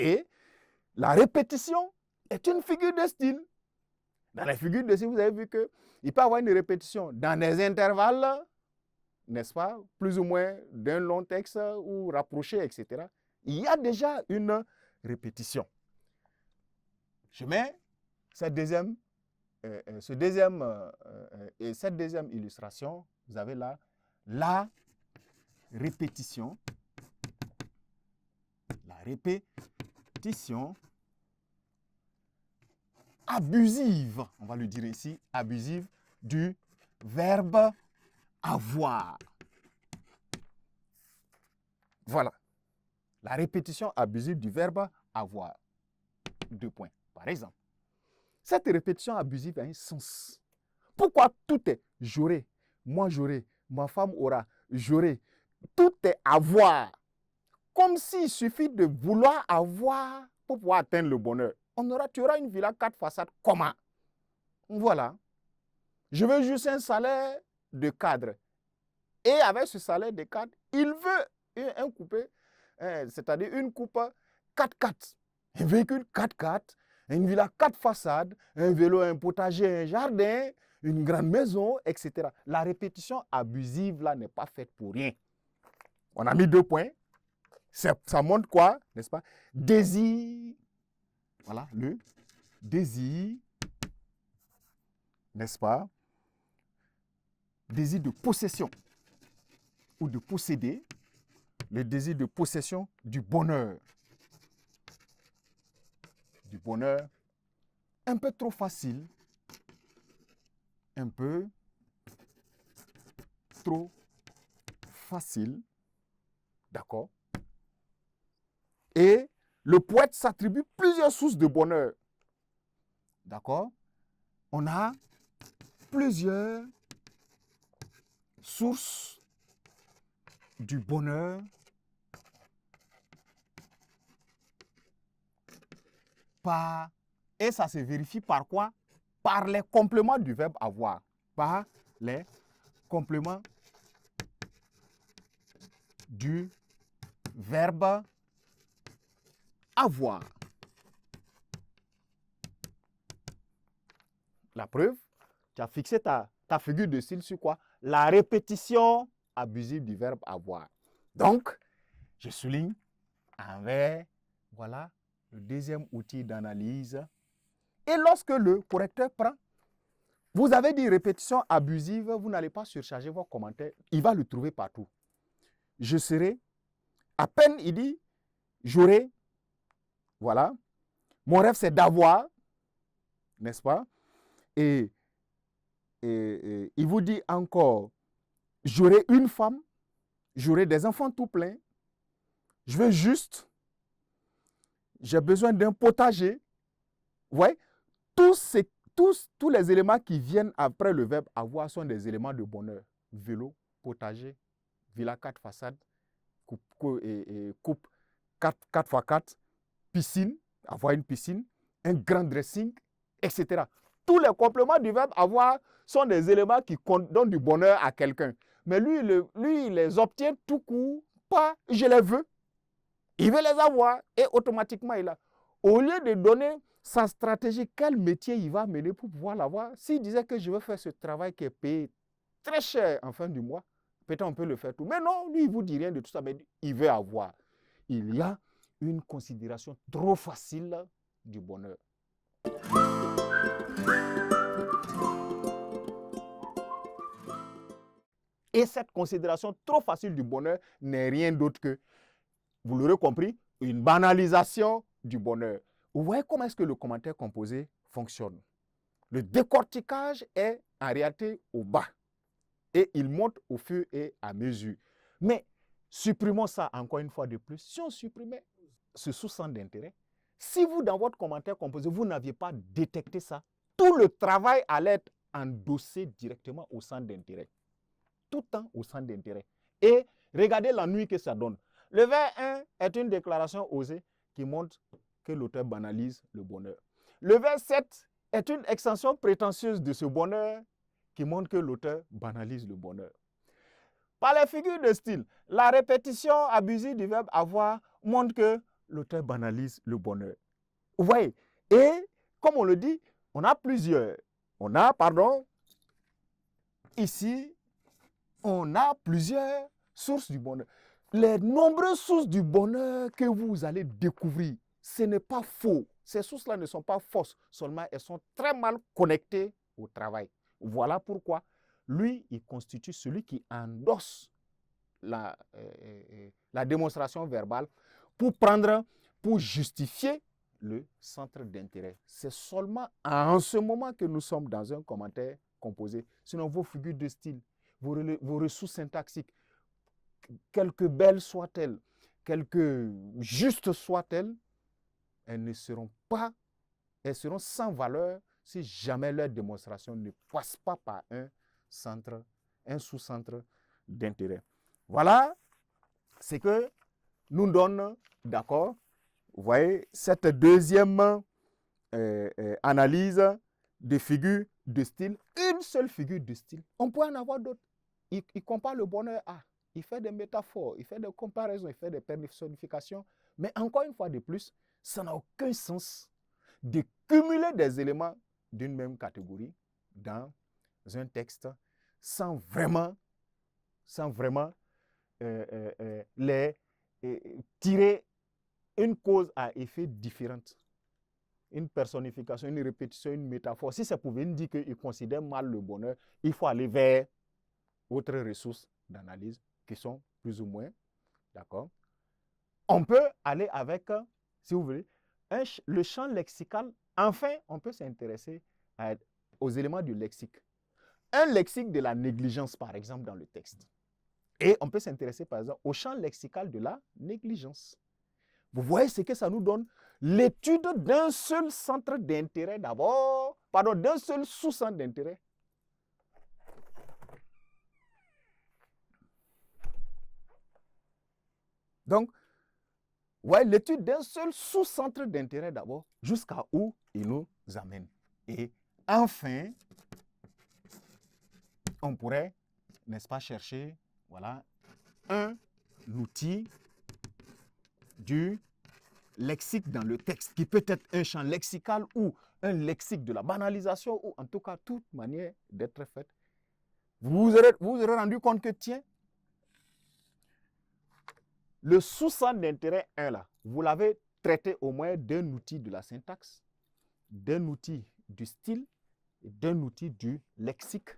Et la répétition est une figure de style. Dans les figures de style, vous avez vu qu'il peut y avoir une répétition dans des intervalles, n'est-ce pas, plus ou moins d'un long texte ou rapproché, etc. Il y a déjà une répétition. Je mets cette deuxième illustration. Vous avez là la répétition. La répétition abusive, on va le dire ici, abusive du verbe avoir. Voilà. La répétition abusive du verbe avoir. 2 points. Par exemple, cette répétition abusive a un sens. Pourquoi tout est j'aurai, moi j'aurai, ma femme aura, j'aurai. Tout est avoir. Comme s'il suffit de vouloir avoir pour pouvoir atteindre le bonheur. Tu auras une villa 4 façades. Comment? Voilà. Je veux juste un salaire de cadre. Et avec ce salaire de cadre, il veut un coupé, c'est-à-dire une coupe 4x4. Un véhicule 4x4, une villa 4 façades, un vélo, un potager, un jardin, une grande maison, etc. La répétition abusive là n'est pas faite pour rien. On a mis 2 points. Ça montre quoi, n'est-ce pas? Désir. Voilà, le désir, n'est-ce pas? Désir de possession ou de posséder. Le désir de possession du bonheur. Du bonheur un peu trop facile. Un peu trop facile. D'accord? Et le poète s'attribue plusieurs sources de bonheur. D'accord? On a plusieurs sources du bonheur et ça se vérifie par quoi? Par les compléments du verbe avoir. Par les compléments du verbe avoir. La preuve, tu as fixé ta figure de style sur quoi? La répétition abusive du verbe avoir. Donc, je souligne avec, voilà, le deuxième outil d'analyse. Et lorsque le correcteur prend, vous avez dit répétition abusive, vous n'allez pas surcharger vos commentaires, il va le trouver partout. Je serai, à peine il dit, j'aurai, voilà, mon rêve c'est d'avoir, n'est-ce pas? Et il vous dit encore, j'aurai une femme, j'aurai des enfants tout pleins, je veux juste, j'ai besoin d'un potager. Vous voyez, tous les éléments qui viennent après le verbe avoir sont des éléments de bonheur. Vélo, potager, villa 4 façades, coupe 4x4, piscine, avoir une piscine, un grand dressing, etc. Tous les compléments du verbe avoir sont des éléments qui donnent du bonheur à quelqu'un. Mais lui, il les obtient tout court, pas je les veux. Il veut les avoir et automatiquement il a. Au lieu de donner sa stratégie, quel métier il va mener pour pouvoir l'avoir, s'il disait que je veux faire ce travail qui est payé très cher en fin du mois, peut-être on peut le faire tout. Mais non, lui, il ne vous dit rien de tout ça, mais il veut avoir. Il y a une considération trop facile du bonheur. Et cette considération trop facile du bonheur n'est rien d'autre que, vous l'aurez compris, une banalisation du bonheur. Vous voyez comment est-ce que le commentaire composé fonctionne. Le décortiquage est en réalité au bas. Et il monte au fur et à mesure. Mais supprimons ça encore une fois de plus. Si on supprimait ce sous-centre d'intérêt, si vous, dans votre commentaire composé, vous n'aviez pas détecté ça, tout le travail allait être endossé directement au centre d'intérêt. Tout le temps au centre d'intérêt. Et regardez l'ennui que ça donne. Le vers 1 est une déclaration osée qui montre que l'auteur banalise le bonheur. Le vers 7 est une extension prétentieuse de ce bonheur qui montre que l'auteur banalise le bonheur. Par les figures de style, la répétition abusive du verbe avoir montre que l'auteur banalise le bonheur. Vous voyez? Et comme on le dit, on a ici, on a plusieurs sources du bonheur. Les nombreuses sources du bonheur que vous allez découvrir, ce n'est pas faux. Ces sources-là ne sont pas fausses, seulement elles sont très mal connectées au travail. Voilà pourquoi lui, il constitue celui qui endosse la démonstration verbale pour justifier le centre d'intérêt. C'est seulement en ce moment que nous sommes dans un commentaire composé. Sinon, vos figures de style, vos ressources syntaxiques, quelque belles soient-elles, quelque justes soient-elles, elles seront sans valeur si jamais leur démonstration ne passe pas par un sous-centre d'intérêt. Voilà ce que nous donne, d'accord, vous voyez, cette deuxième analyse de figure de style, une seule figure de style. On peut en avoir d'autres. Il compare le bonheur à, il fait des métaphores, il fait des comparaisons, il fait des personnifications, mais encore une fois de plus, ça n'a aucun sens de cumuler des éléments d'une même catégorie dans un texte sans vraiment tirer une cause à effet différente. Une personnification, une répétition, une métaphore. Si ça pouvait nous dire qu'il considère mal le bonheur, il faut aller vers autres ressources d'analyse qui sont plus ou moins, d'accord. On peut aller avec, si vous voulez, le champ lexical. Enfin, on peut s'intéresser aux éléments du lexique. Un lexique de la négligence, par exemple, dans le texte. Et on peut s'intéresser, par exemple, au champ lexical de la négligence. Vous voyez ce que ça nous donne? L'étude d'un seul centre d'intérêt d'abord, d'un seul sous-centre d'intérêt. Donc, ouais, l'étude d'un seul sous-centre d'intérêt d'abord, jusqu'à où il nous amène. Et enfin, on pourrait, n'est-ce pas, chercher, voilà, un outil du lexique dans le texte, qui peut être un champ lexical ou un lexique de la banalisation, ou en tout cas toute manière d'être faite. Vous aurez rendu compte que, tiens, le sous-centre d'intérêt 1 là, vous l'avez traité au moins d'un outil de la syntaxe, d'un outil du style et d'un outil du lexique.